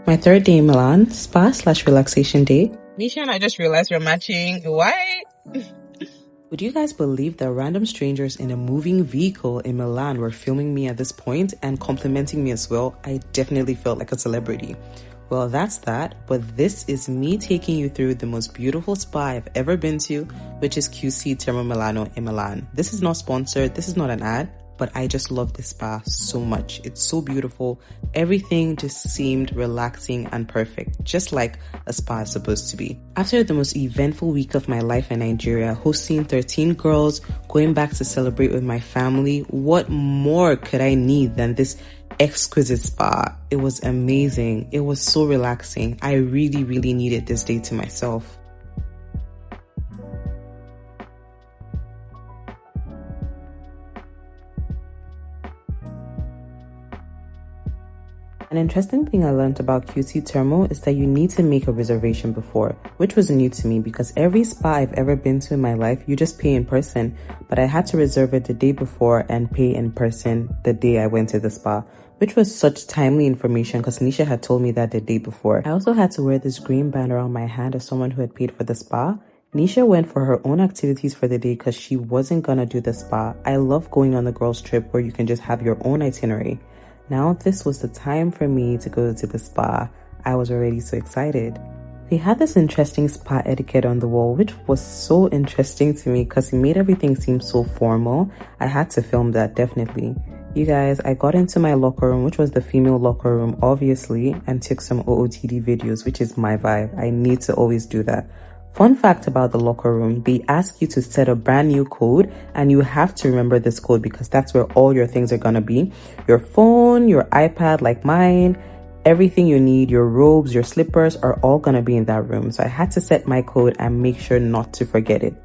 My third day in Milan, spa/relaxation day. Nisha and I just realized we're matching. Why? Would you guys believe that random strangers in a moving vehicle in Milan were filming me at this point and complimenting me as well? I definitely felt like a celebrity. Well, that's that, but this is me taking you through the most beautiful spa I've ever been to, which is QC Termemilano in Milan. This is not sponsored, this is not an ad, but I just love this spa so much. It's so beautiful. Everything just seemed relaxing and perfect, just like a spa is supposed to be. After the most eventful week of my life in Nigeria, hosting 13 girls, going back to celebrate with my family, what more could I need than this exquisite spa? It was amazing. It was so relaxing. I really, really needed this day to myself. An interesting thing I learned about QC Termo is that you need to make a reservation before, which was new to me because every spa I've ever been to in my life, you just pay in person, but I had to reserve it the day before and pay in person the day I went to the spa, which was such timely information because Nisha had told me that the day before. I also had to wear this green band around my hand as someone who had paid for the spa. Nisha went for her own activities for the day because she wasn't gonna do the spa. I love going on the girls trip where you can just have your own itinerary. Now this was the time for me to go to the spa. I was already so excited. They had this interesting spa etiquette on the wall, which was so interesting to me because it made everything seem so formal. I had to film that, definitely. You guys, I got into my locker room, which was the female locker room, obviously, and took some OOTD videos, which is my vibe. I need to always do that. Fun fact about the locker room, they ask you to set a brand new code and you have to remember this code because that's where all your things are gonna be. Your phone, your iPad like mine, everything you need, your robes, your slippers are all gonna be in that room. So I had to set my code and make sure not to forget it.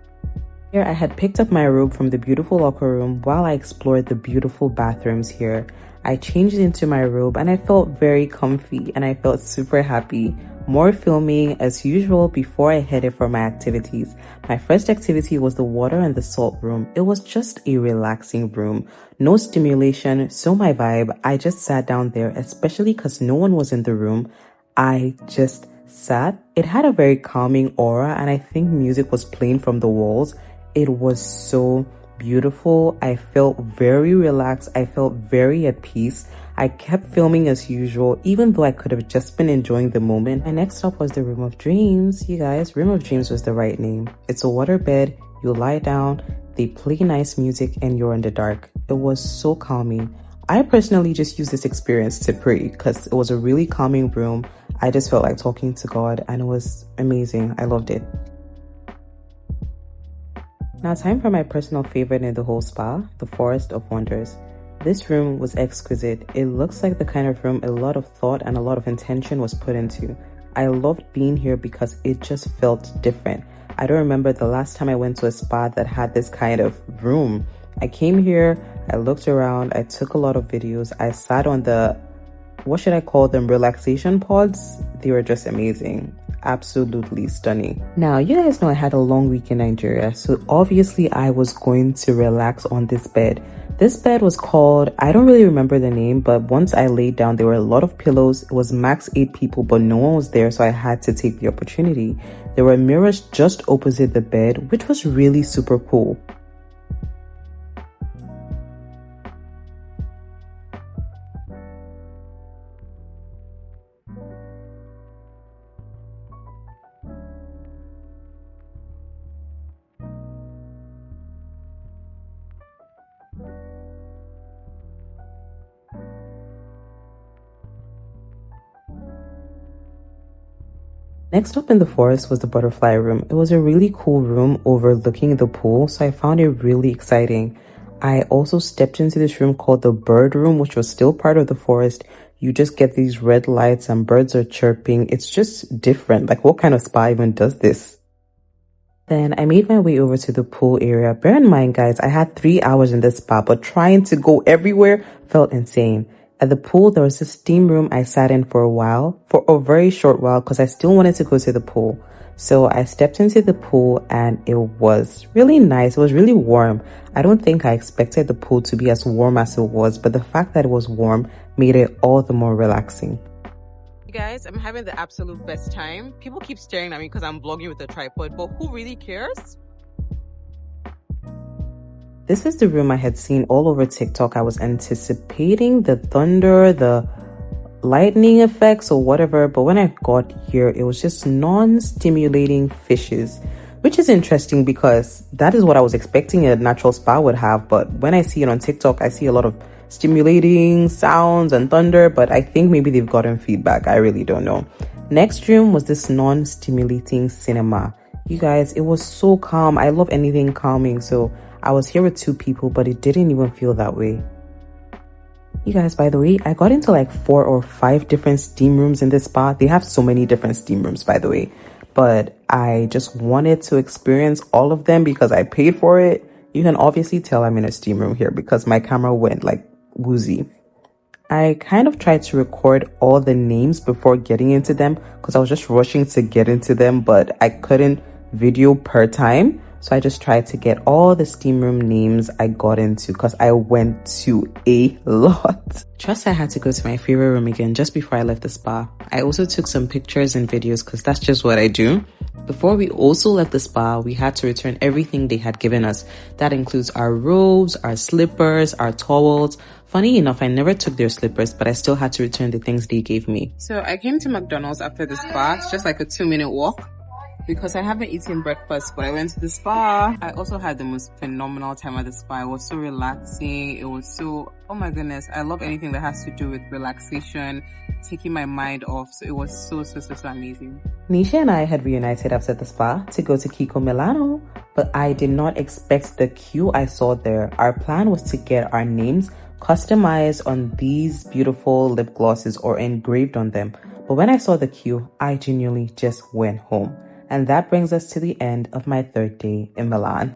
Here I had picked up my robe from the beautiful locker room while I explored the beautiful bathrooms here. I changed into my robe and I felt very comfy and I felt super happy. More filming as usual before I headed for my activities. My first activity was the water and the salt room. It was just a relaxing room. No stimulation, so my vibe. I just sat down there, especially because no one was in the room. I just sat. It had a very calming aura and I think music was playing from the walls. It was so beautiful. I felt very relaxed. I felt very at peace. I kept filming as usual, even though I could have just been enjoying the moment. My next stop was the Room of Dreams. You guys, Room of Dreams was the right name. It's a water bed. You lie down, they play nice music, and you're in the dark. It was so calming. I personally just used this experience to pray because it was a really calming room. I just felt like talking to God and it was amazing. I loved it. Now time for my personal favorite in the whole spa, the Forest of Wonders. This room was exquisite. It looks like the kind of room a lot of thought and a lot of intention was put into. I loved being here because it just felt different. I don't remember the last time I went to a spa that had this kind of room. I came here, I looked around, I took a lot of videos, I sat on the, what should I call them, relaxation pods? They were just amazing. Absolutely stunning. Now, you guys know I had a long week in Nigeria, so obviously I was going to relax on this bed. This bed was called, I don't really remember the name, but once I laid down, there were a lot of pillows. It was max 8 people, but no one was there, so I had to take the opportunity. There were mirrors just opposite the bed, which was really super cool. Next up in the forest was the butterfly room. It was a really cool room overlooking the pool, so I found it really exciting. I also stepped into this room called the bird room, which was still part of the forest. You just get these red lights and birds are chirping. It's just different. Like, what kind of spa even does this? Then I made my way over to the pool area. Bear in mind, guys, I had 3 hours in this spa, but trying to go everywhere felt insane. At the pool, there was this steam room I sat in for a very short while, because I still wanted to go to the pool. So I stepped into the pool and it was really nice. It was really warm. I don't think I expected the pool to be as warm as it was, but the fact that it was warm made it all the more relaxing. Guys, I'm having the absolute best time. People keep staring at me because I'm vlogging with a tripod, but who really cares? This is the room I had seen all over TikTok. I was anticipating the thunder, the lightning effects or whatever, but when I got here, it was just non-stimulating fishes, which is interesting because that is what I was expecting a natural spa would have. But when I see it on TikTok, I see a lot of stimulating sounds and thunder, but I think maybe they've gotten feedback. I really don't know. Next room was this non-stimulating cinema. You guys, it was so calm. I love anything calming, so I was here with 2 people, but it didn't even feel that way. You guys, by the way, I got into like 4 or 5 different steam rooms in this spa. They have so many different steam rooms, by the way, but I just wanted to experience all of them because I paid for it. You can obviously tell I'm in a steam room here because my camera went like woozy. I kind of tried to record all the names before getting into them because I was just rushing to get into them, but I couldn't video per time. So I just tried to get all the steam room names I got into because I went to a lot. Trust I had to go to my favorite room again just before I left the spa. I also took some pictures and videos because that's just what I do. Before we also left the spa, we had to return everything they had given us. That includes our robes, our slippers, our towels. Funny enough, I never took their slippers, but I still had to return the things they gave me. So I came to McDonald's after the spa. It's just like a 2-minute walk because I haven't eaten breakfast, but I went to the spa. I also had the most phenomenal time at the spa. It was so relaxing. It was so, oh my goodness, I love anything that has to do with relaxation, taking my mind off. So it was so amazing. Nisha and I had reunited after the spa to go to QC Milano, but I did not expect the queue I saw there. Our plan was to get our names customized on these beautiful lip glosses or engraved on them. But when I saw the queue, I genuinely just went home. And that brings us to the end of my 3rd day in Milan.